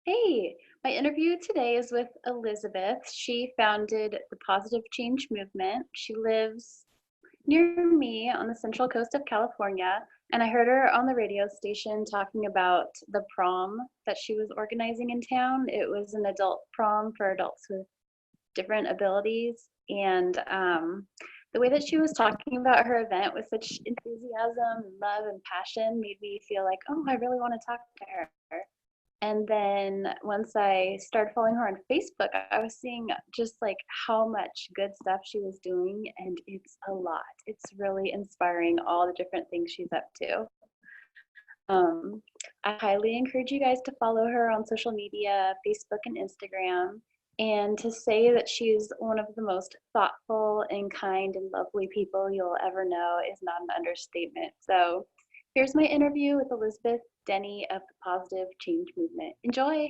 Hey, my interview today is with Elizabeth. She founded the Positive Change Movement. She lives near me on the central coast of California, and I heard her on the radio station talking about the prom that she was organizing in town. It was an adult prom for adults with different abilities, and the way that she was talking about her event with such enthusiasm, love, and passion made me feel like, oh, I really want to talk to her. And then once I started following her on Facebook, I was seeing just like how much good stuff she was doing, and it's a lot. It's really inspiring all the different things she's up to. Um, I highly encourage you guys to follow her on social media, Facebook and Instagram, and to say that she's one of the most thoughtful and kind and lovely people you'll ever know is not an understatement. So here's my interview with Elizabeth Denny of the Positive Change Movement. Enjoy!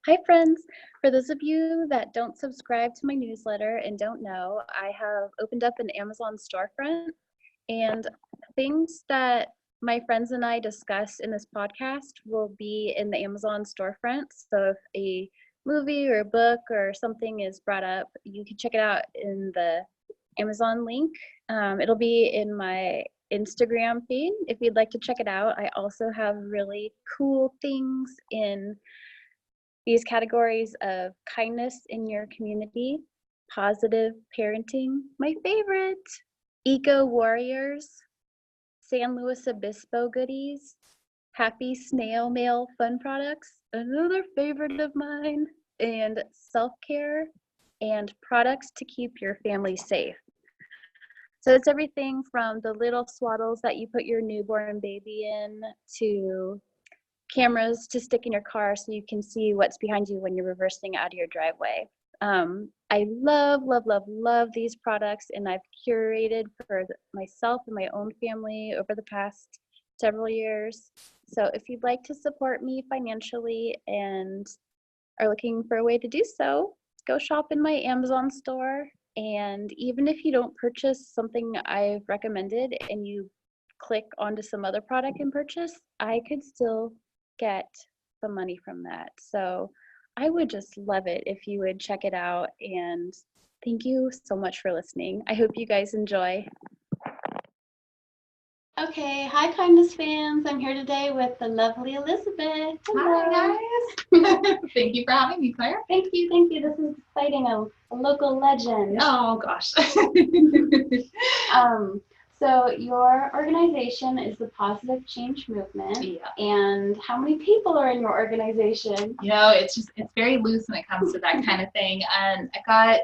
Hi, friends. For those of you that don't subscribe to my newsletter and don't know, I have opened up an Amazon storefront, and things that my friends and I discuss in this podcast will be in the Amazon storefront. So if a movie or a book or something is brought up, you can check it out in the Amazon link. It'll be in my Instagram feed if you'd like to check it out. I also have really cool things in these categories of kindness in your community, positive parenting, my favorite, eco warriors, San Luis Obispo goodies, happy snail mail fun products, another favorite of mine, and self-care and products to keep your family safe. So it's everything from the little swaddles that you put your newborn baby in to cameras to stick in your car so you can see what's behind you when you're reversing out of your driveway. I love, love, love, love these products, and I've curated for myself and my own family over the past several years. So if you'd like to support me financially and are looking for a way to do so, go shop in my Amazon store. And even if you don't purchase something I've recommended and you click onto some other product and purchase, I could still get the money from that. So I would just love it if you would check it out. And thank you so much for listening. I hope you guys enjoy. Okay, hi kindness fans. I'm here today with the lovely Elizabeth. Hello. Hi guys. Thank you for having me, Claire. Thank you, thank you. This is exciting, a local legend. Oh gosh. So your organization is the Positive Change Movement. Yeah. And how many people are in your organization? It's very loose when it comes to that kind of thing. And I got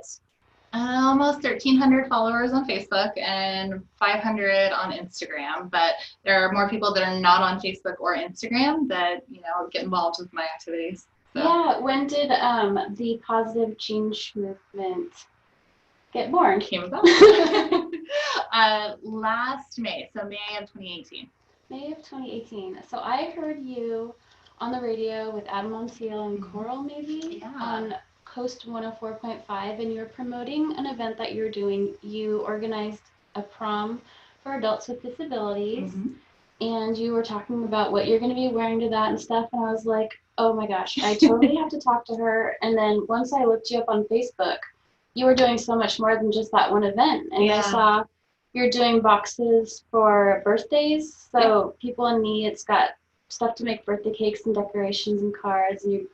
almost 1,300 followers on Facebook and 500 on Instagram. But there are more people that are not on Facebook or Instagram that, get involved with my activities. So. Yeah, when did the Positive Change Movement get born? Came about last May, so May of 2018. May of 2018. So I heard you on the radio with Adam Montiel and Coral, maybe, on Coast 104.5, and you were promoting an event that you're doing. You organized a prom for adults with disabilities, and you were talking about what you're going to be wearing to that and stuff, and I was like, oh my gosh, I totally have to talk to her. And then once I looked you up on Facebook, you were doing so much more than just that one event. And I saw you're doing boxes for birthdays. So people in need, it's got stuff to make birthday cakes and decorations and cards. And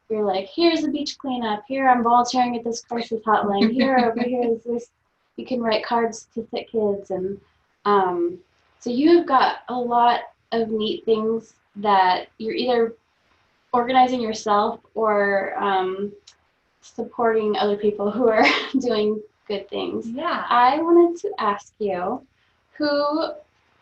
you're like, here's a beach cleanup. Here, I'm volunteering at this crisis hotline. Here, over here is this. You can write cards to sick kids. And so you've got a lot of neat things that you're either organizing yourself or supporting other people who are doing good things. Yeah. I wanted to ask you, who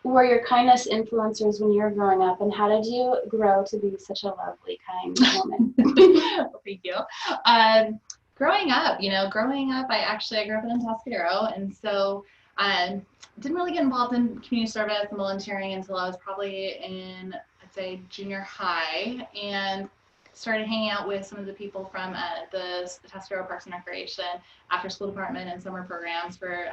were your kindness influencers when you were growing up, and how did you grow to be such a lovely, kind woman? Well, thank you. Growing up, I grew up in Atascadero, and so didn't really get involved in community service and volunteering until I was probably in, I'd say, junior high, and started hanging out with some of the people from the Atascadero Parks and Recreation after school department and summer programs for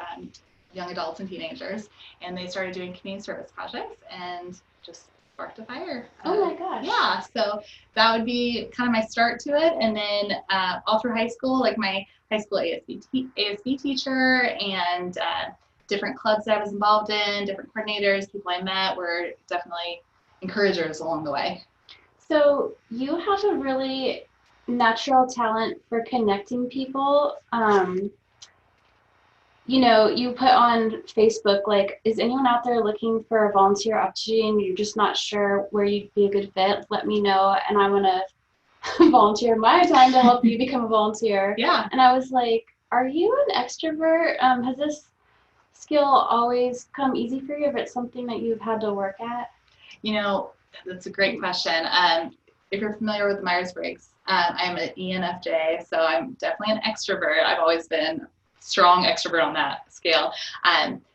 young adults and teenagers, and they started doing community service projects and just sparked a fire. Oh my gosh. Yeah, so that would be kind of my start to it. And then all through high school, like my high school ASB teacher and different clubs that I was involved in, different coordinators, people I met were definitely encouragers along the way. So you have a really natural talent for connecting people. You put on Facebook, like, is anyone out there looking for a volunteer opportunity and you're just not sure where you'd be a good fit? Let me know, and I want to volunteer my time to help you become a volunteer. Yeah. And I was like, are you an extrovert? Has this skill always come easy for you, or it's something that you've had to work at? That's a great question. If you're familiar with the Myers-Briggs, I'm an ENFJ, so I'm definitely an extrovert. I've always been strong extrovert on that scale.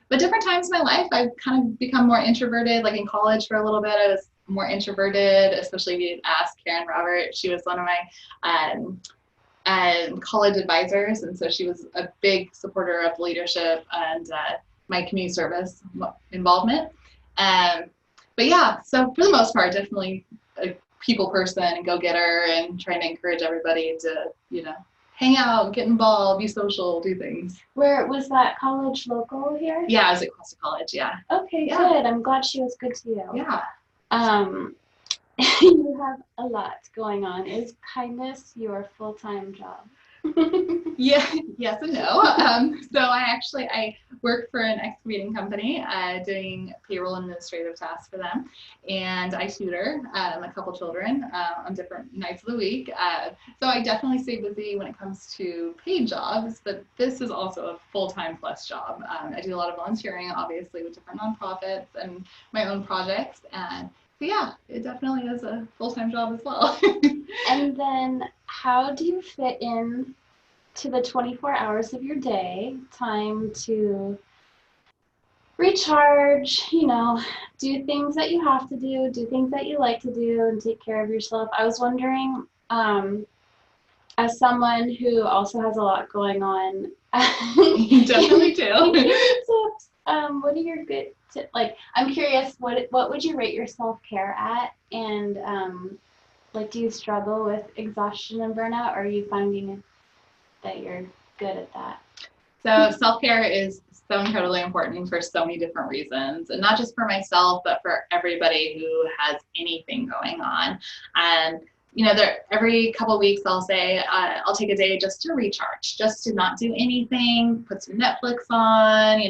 But different times in my life, I've kind of become more introverted. Like in college for a little bit, I was more introverted, especially if you ask Karen Robert. She was one of my college advisors, and so she was a big supporter of leadership and my community service involvement. But yeah, so for the most part, definitely a people person and go-getter and trying to encourage everybody to, hang out, get involved, be social, do things. Where was that college local here? Yeah, I was at Costa College, yeah. Okay, Yeah. Good. I'm glad she was good to you. Yeah. You have a lot going on. Is kindness your full-time job? Yeah, yes and no. So I work for an excavating company doing payroll and administrative tasks for them, and I tutor a couple children on different nights of the week. So I definitely stay busy when it comes to paid jobs, but this is also a full-time plus job. I do a lot of volunteering, obviously, with different nonprofits and my own projects, and so yeah, it definitely is a full-time job as well. And then how do you fit in to the 24 hours of your day, time to recharge, do things that you have to do things that you like to do, and take care of yourself? I was wondering, as someone who also has a lot going on, You definitely do. Tips. What are your good tips? Like, I'm curious, what would you rate your self-care at? And do you struggle with exhaustion and burnout, or are you finding that you're good at that? So self-care is so incredibly important for so many different reasons, and not just for myself, but for everybody who has anything going on. And every couple of weeks I'll say I'll take a day just to recharge, just to not do anything, put some Netflix on,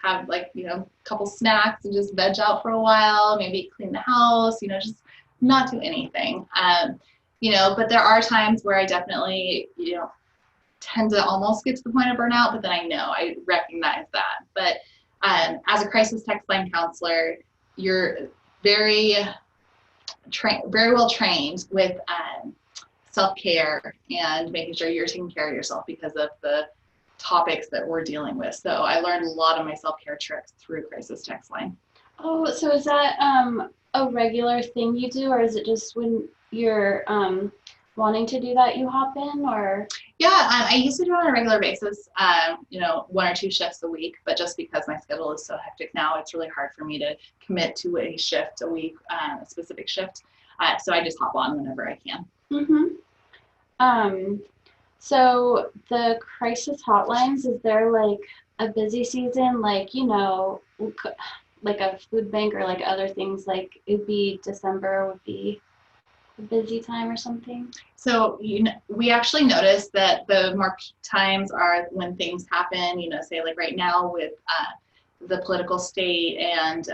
have a couple snacks and just veg out for a while, maybe clean the house, just not do anything. But there are times where I definitely, tend to almost get to the point of burnout, but then I recognize that. But as a crisis text line counselor, you're very well trained with self-care and making sure you're taking care of yourself because of the topics that we're dealing with. So I learned a lot of my self-care tricks through crisis text line. Oh, so is that a regular thing you do, or is it just when you're wanting to do that you hop in? Or yeah, I used to do it on a regular basis, 1 or 2 shifts a week, but just because my schedule is so hectic now, it's really hard for me to commit to a shift a week, a specific shift. So I just hop on whenever I can. So the crisis hotlines, is there like a busy season, like a food bank, or like other things, like it'd be December would be a busy time or something? So we actually noticed that the more peak times are when things happen, say like right now with the political state and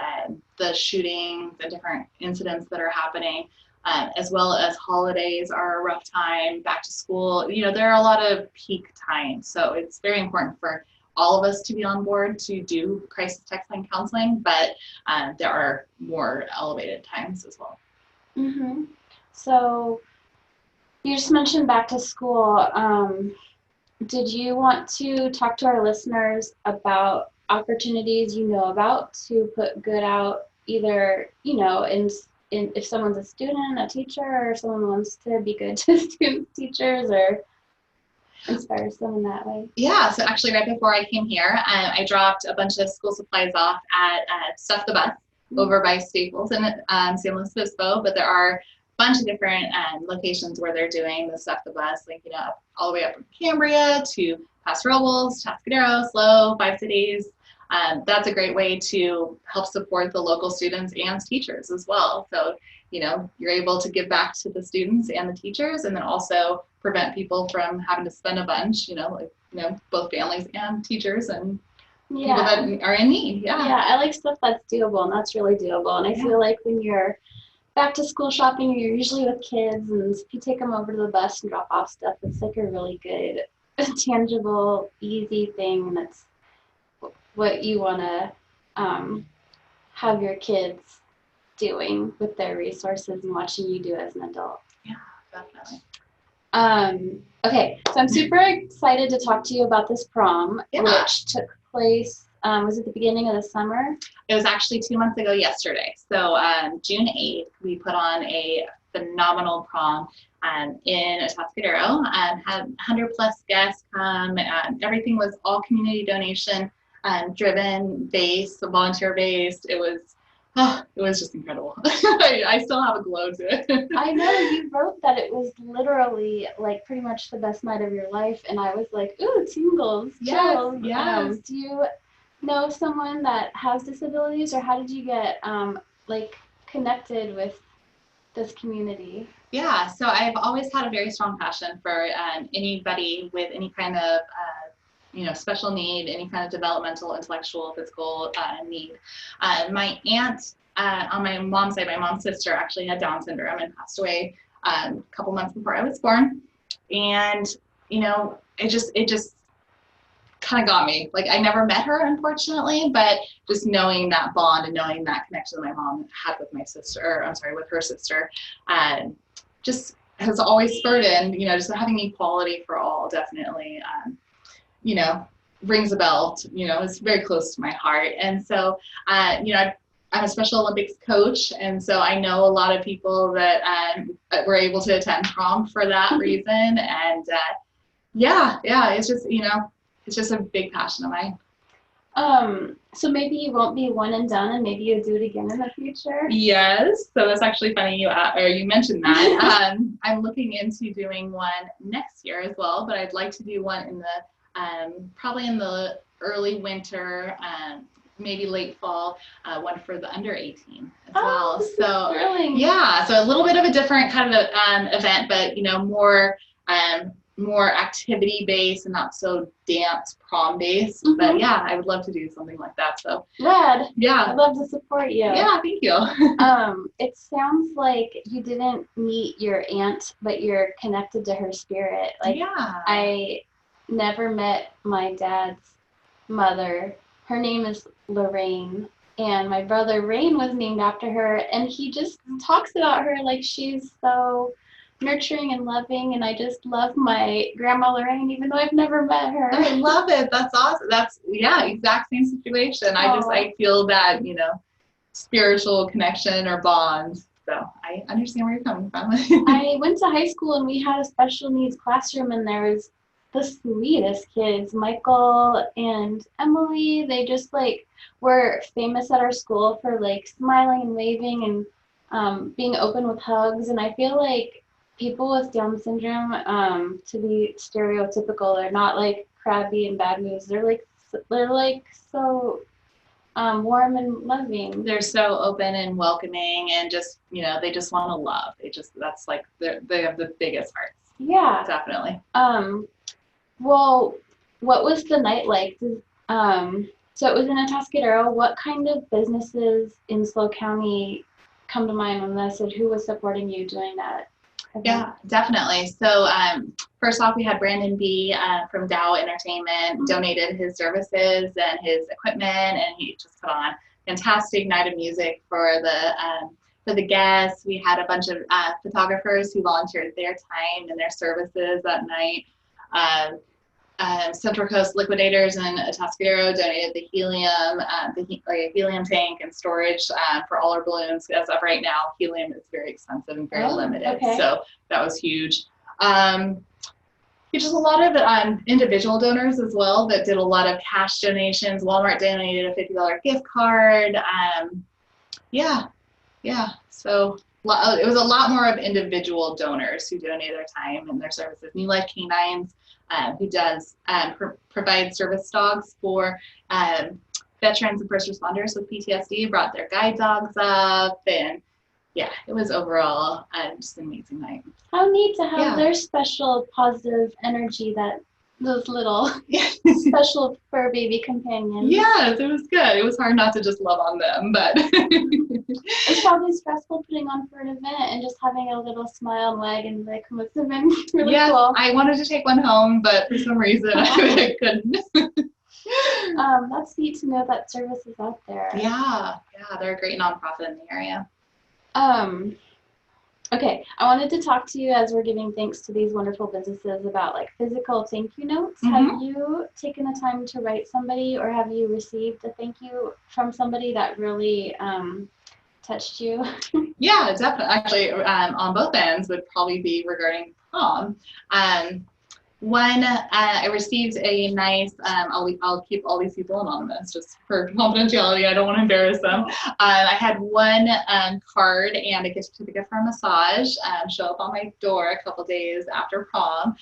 the shootings and different incidents that are happening, as well as holidays are a rough time, back to school. There are a lot of peak times. So it's very important for all of us to be on board to do crisis text line counseling, but there are more elevated times as well. So you just mentioned back to school. Did you want to talk to our listeners about opportunities about to put good out, either, in if someone's a student, a teacher, or someone wants to be good to students, teachers, or inspire someone that way? Yeah, so actually right before I came here, I dropped a bunch of school supplies off at Stuff the Bus over by Staples in San Luis Obispo, but there are a bunch of different locations where they're doing the Stuff the Bus, like, all the way up from Cambria to Paso Robles, Tascadero, SLO, 5 cities. That's a great way to help support the local students and teachers as well. So, you're able to give back to the students and the teachers, and then also prevent people from having to spend a bunch, both families and teachers and people that are in need. Yeah. Yeah, I like stuff that's doable, and that's really doable. And I feel like when you're back to school shopping, you're usually with kids, and if you take them over to the bus and drop off stuff, it's like a really good, tangible, easy thing, and that's what you want to have your kids doing with their resources and watching you do as an adult. Yeah, definitely. Okay, so I'm super excited to talk to you about this prom, which took place, was it the beginning of the summer? It was actually 2 months ago yesterday. So June 8th, we put on a phenomenal prom in Tascadero, had 100 plus guests come. Everything was all community donation driven, based, volunteer based. It was just incredible. I still have a glow to it. I know you wrote that it was literally like pretty much the best night of your life, and I was like, ooh, tingles, chills. Yes. Do you know someone that has disabilities, or how did you get connected with this community? Yeah, so I've always had a very strong passion for anybody with any kind of special need, any kind of developmental, intellectual, physical need. My aunt on my mom's side, my mom's sister actually had Down syndrome and passed away a couple months before I was born. And, it just kind of got me. Like, I never met her, unfortunately, but just knowing that bond and knowing that connection that my mom had with with her sister, just has always spurred in, just having equality for all, definitely, rings a bell. It's very close to my heart. And so, I'm a Special Olympics coach, and so I know a lot of people that were able to attend prom for that reason. And it's just a big passion of mine. So maybe you won't be one and done, and maybe you'll do it again in the future. Yes, so that's actually funny you mentioned that. I'm looking into doing one next year as well, but I'd like to do one in the probably in the early winter, maybe late fall, one for the under 18 as well. So thrilling. Yeah, so a little bit of a different kind of event, but more activity based and not so dance prom based. Mm-hmm. But yeah, I would love to do something like that. So rad. Yeah, I'd love to support you. Yeah, thank you. It sounds like you didn't meet your aunt, but you're connected to her spirit. I never met my dad's mother. Her name is Lorraine, and my brother Rain was named after her, and he just talks about her like she's so nurturing and loving, and I just love my grandma Lorraine, even though I've never met her. I love it. That's awesome. That's exact same situation. I feel that, spiritual connection or bond. So I understand where you're coming from. I went to high school, and we had a special needs classroom, and there was the sweetest kids, Michael and Emily. They just were famous at our school for smiling and waving and being open with hugs. And I feel like people with Down syndrome, to be stereotypical, they're not crabby and bad moves. They're so warm and loving. They're so open and welcoming, and just they just want to love. That's they have the biggest hearts. Yeah, definitely. Well, what was the night like? So it was in Atascadero. What kind of businesses in SLO County come to mind when I said who was supporting you doing that? Yeah, definitely. So first off, we had Brandon B. From Dow Entertainment donated his services and his equipment, and he just put on a fantastic night of music for the guests. We had a bunch of photographers who volunteered their time and their services that night. Central Coast Liquidators and Atascadero donated the helium, helium tank and storage for all our balloons. As of right now, helium is very expensive and very limited, okay. So that was huge. Just a lot of individual donors as well that did a lot of cash donations. Walmart donated a $50 gift card. So it was a lot more of individual donors who donate their time and their services. New Life Canines, who does provide service dogs for veterans and first responders with PTSD, brought their guide dogs up, and yeah, it was overall just an amazing night. How neat to have their special positive energy, that those little special fur baby companions. Yes, it was good. It was hard not to just love on them, but it's probably stressful putting on for an event and just having a little smile and wag and like must have been really cool. I wanted to take one home, but for some reason I couldn't. That's neat to know that service is out there. Yeah, they're a great nonprofit in the area. Okay, I wanted to talk to you as we're giving thanks to these wonderful businesses about like physical thank you notes. Mm-hmm. Have you taken the time to write somebody, or have you received a thank you from somebody that really touched you? Yeah, definitely. Actually, on both ends would probably be regarding prom. One, I received a nice, I'll keep all these people anonymous just for confidentiality. I don't want to embarrass them. I had one card and a gift certificate for a massage show up on my door a couple days after prom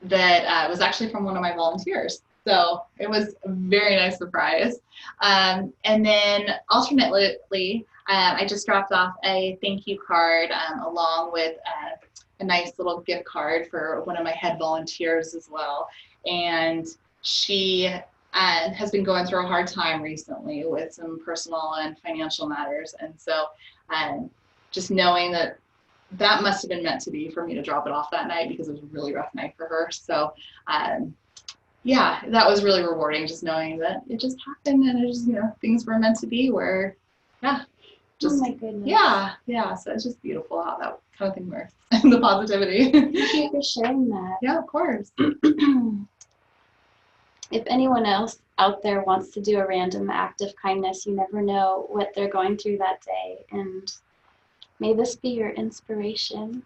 that was actually from one of my volunteers. So it was a very nice surprise. And then alternately, I just dropped off a thank you card along with a nice little gift card for one of my head volunteers as well. And she has been going through a hard time recently with some personal and financial matters. And so just knowing that must have been meant to be for me to drop it off that night, because it was a really rough night for her. So yeah, that was really rewarding, just knowing that it just happened and it just, things were meant to be where, just, oh my goodness. Yeah. So it's just beautiful how that kind of thing works. And the positivity. Thank you for sharing that. Yeah, of course. If anyone else out there wants to do a random act of kindness, you never know what they're going through that day. And may this be your inspiration.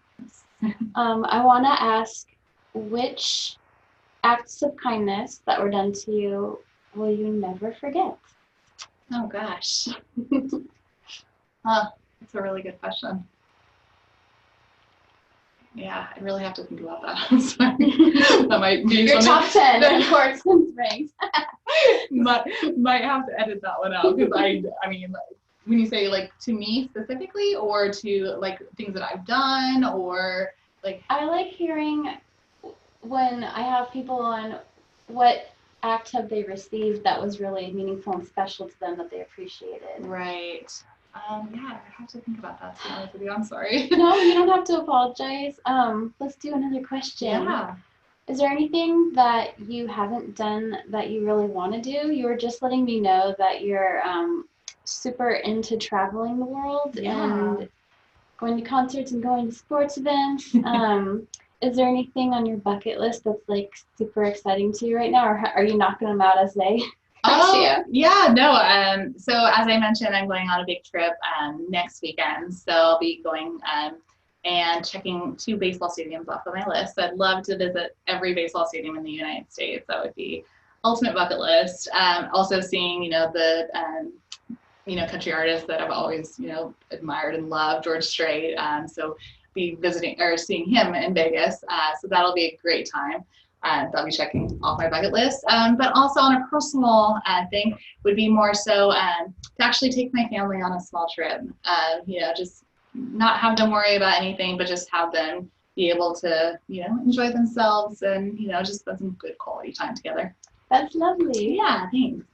I want to ask, which acts of kindness that were done to you will you never forget? Oh, gosh. That's a really good question. Yeah, I really have to think about that. I'm sorry. That might be your top 10 in courts and springs. might have to edit that one out, because I mean, when you say like to me specifically, or to like things that I've done, or like, I like hearing when I have people on what act have they received that was really meaningful and special to them that they appreciated. Right. Yeah, I have to think about that, to be honest with you. I'm sorry. No, you don't have to apologize. Let's do another question. Yeah. Is there anything that you haven't done that you really want to do? You were just letting me know that you're super into traveling the world and going to concerts and going to sports events. Is there anything on your bucket list that's like super exciting to you right now, or are you knocking them out as they? Yeah, no. So as I mentioned, I'm going on a big trip next weekend. So I'll be going and checking 2 baseball stadiums off of my list. So I'd love to visit every baseball stadium in the United States. That would be ultimate bucket list. Also seeing, the country artists that I've always, admired and loved, George Strait. So be visiting or seeing him in Vegas. So that'll be a great time. I'll be checking off my bucket list. But also on a personal thing would be more so to actually take my family on a small trip. Just not have them worry about anything, but just have them be able to, enjoy themselves and, just spend some good quality time together. That's lovely. Yeah, thanks.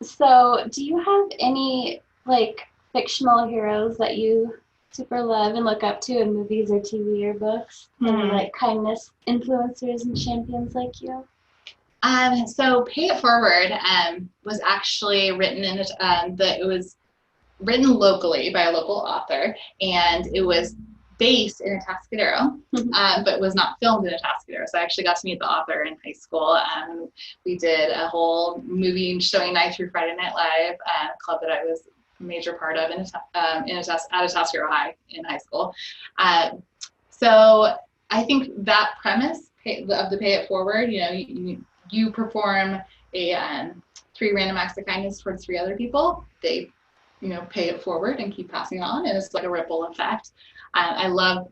So do you have any like fictional heroes that you super love and look up to in movies or TV or books? Any like kindness influencers and champions like you? So Pay It Forward was actually written it was written locally by a local author, and it was based in Atascadero, but was not filmed in Atascadero. So I actually got to meet the author in high school. We did a whole movie showing night through Friday Night Live, a club that I was a major part of at Atascadero High in high school. So I think that premise of the Pay It Forward, you perform a 3 random acts of kindness towards 3 other people. They pay it forward and keep passing it on, and it's like a ripple effect. I love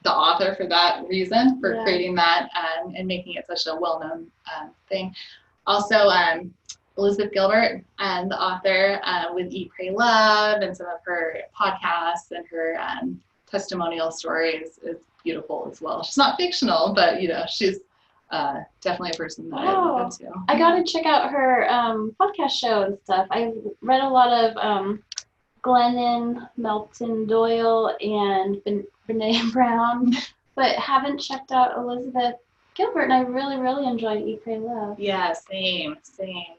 the author for that reason, for creating that and making it such a well-known thing. Also, Elizabeth Gilbert, the author with Eat, Pray, Love, and some of her podcasts and her testimonial stories is beautiful as well. She's not fictional, but she's definitely a person that I look up to. I got to check out her podcast show and stuff. I've read a lot of Glennon, Melton Doyle, and Brene Brown, but haven't checked out Elizabeth Gilbert, and I really, really enjoyed Eat, Pray, Love. Yeah, same.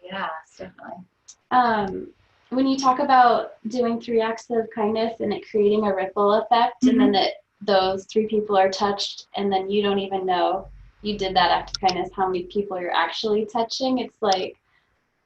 Yeah, definitely. When you talk about doing 3 acts of kindness and it creating a ripple effect, and then those 3 people are touched, and then you don't even know you did that act of kindness, how many people you're actually touching. It's like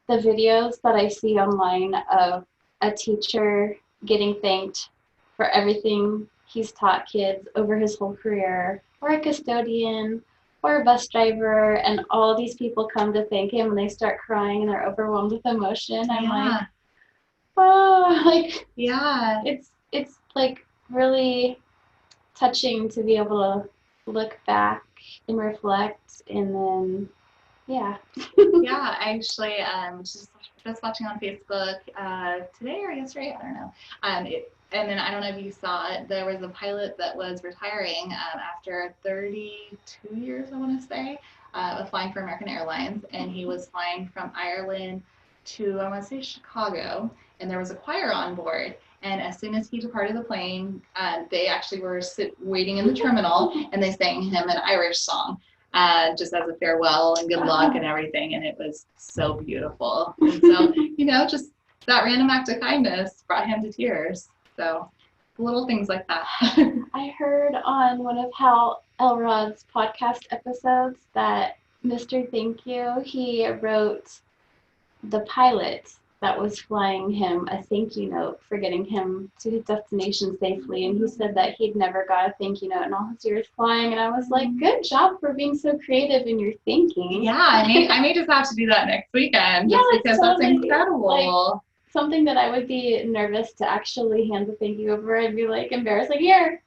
the videos that I see online of a teacher getting thanked for everything he's taught kids over his whole career, or a custodian, or a bus driver, and all these people come to thank him and they start crying and they're overwhelmed with emotion. I'm like, oh, like, yeah, it's like really touching to be able to look back and reflect, and then yeah. Yeah, I actually just watching on Facebook today or yesterday, I don't know. And then I don't know if you saw it, there was a pilot that was retiring after 32 years, I want to say, of flying for American Airlines, and he was flying from Ireland to, I want to say, Chicago, and there was a choir on board. And as soon as he departed the plane, they actually were waiting in the terminal, and they sang him an Irish song, just as a farewell and good luck and everything. And it was so beautiful. And so, just that random act of kindness brought him to tears. So little things like that. I heard on one of Hal Elrod's podcast episodes that Mr. Thank You, he wrote the pilot that was flying him a thank you note for getting him to his destination safely, and he said that he'd never got a thank you note in all his years flying, and I was like, good job for being so creative in your thinking. Yeah, I may just have to do that next weekend, just because that's incredible. Like, something that I would be nervous to actually hand the thank you over and be like embarrassed, like, here,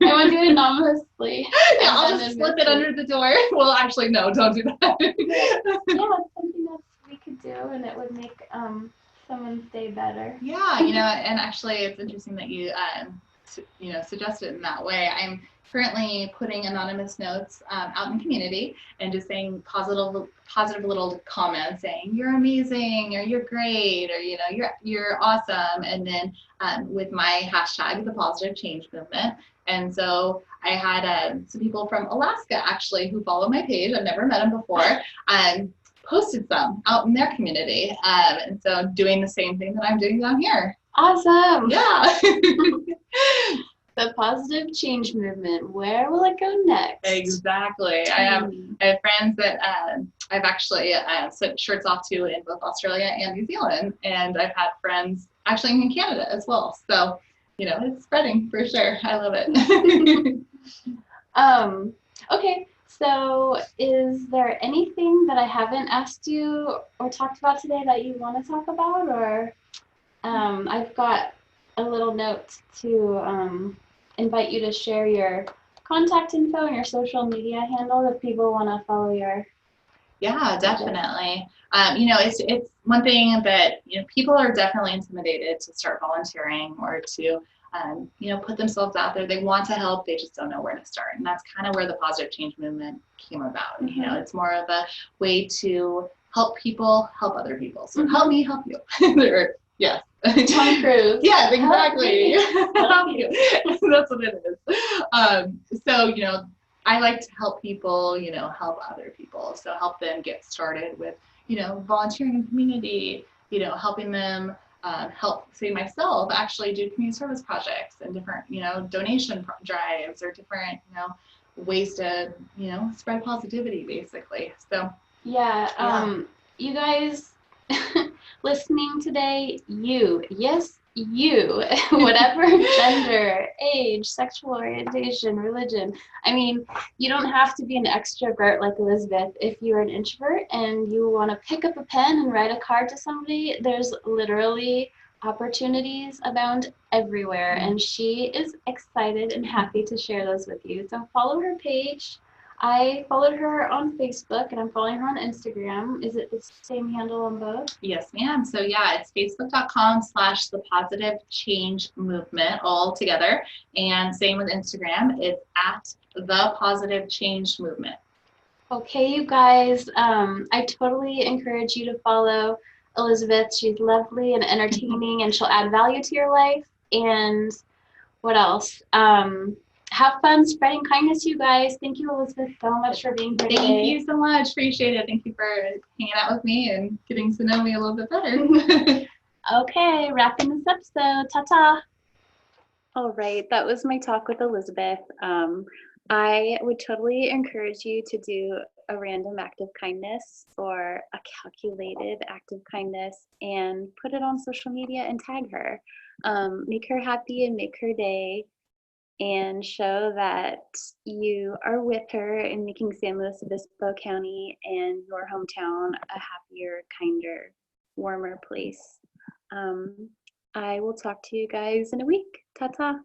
I want to do it anonymously. Yeah, I'll just slip it under the door. Well, actually, no, don't do that. Yeah, it's something that we could do, and it would make someone's day better. Yeah, and actually, it's interesting that you suggest it in that way. I'm currently putting anonymous notes out in the community and just saying positive little comments saying you're amazing, or you're great, or you're awesome, and then with my hashtag, the Positive Change Movement. And so I had some people from Alaska actually who follow my page. I've never met them before. Posted some out in their community, and so doing the same thing that I'm doing down here. Awesome. Yeah. The Positive Change Movement. Where will it go next? Exactly. I have friends that I've actually sent shirts off to in both Australia and New Zealand, and I've had friends actually in Canada as well. So, it's spreading for sure. I love it. Okay. So is there anything that I haven't asked you or talked about today that you want to talk about? Or I've got a little note to invite you to share your contact info and your social media handle if people want to follow your... Yeah, definitely. It's one thing that, people are definitely intimidated to start volunteering or to put themselves out there. They want to help, they just don't know where to start. And that's kind of where the Positive Change Movement came about. Mm-hmm. It's more of a way to help people help other people. So help me help you. Yes. Tom Cruise. Yes, exactly. Help you. That's what it is. So, I like to help people, help other people. So help them get started with, volunteering in the community, helping them help, say, myself actually do community service projects and different, donation drives or different, ways to, spread positivity, basically. So, yeah. You guys listening today, yes, you, whatever gender, age, sexual orientation, religion. I mean, you don't have to be an extrovert like Elizabeth. If you're an introvert and you want to pick up a pen and write a card to somebody, there's literally Opportunities abound everywhere, and she is excited and happy to share those with you. So follow her page. I followed her on Facebook and I'm following her on Instagram. Is it the same handle on both? Yes, ma'am. So yeah, it's facebook.com/the positive change movement all together. And same with Instagram. It's at the positive change movement. Okay, you guys, I totally encourage you to follow Elizabeth. She's lovely and entertaining, and she'll add value to your life. And what else? Have fun spreading kindness, you guys. Thank you, Elizabeth, so much for being here today. Thank you so much. Appreciate it. Thank you for hanging out with me and getting to know me a little bit better. Okay, wrapping this episode. Ta-ta. All right, that was my talk with Elizabeth. I would totally encourage you to do a random act of kindness or a calculated act of kindness and put it on social media and tag her. Make her happy and make her day, and show that you are with her in making San Luis Obispo County and your hometown a happier, kinder, warmer place. I will talk to you guys in a week. Ta-ta.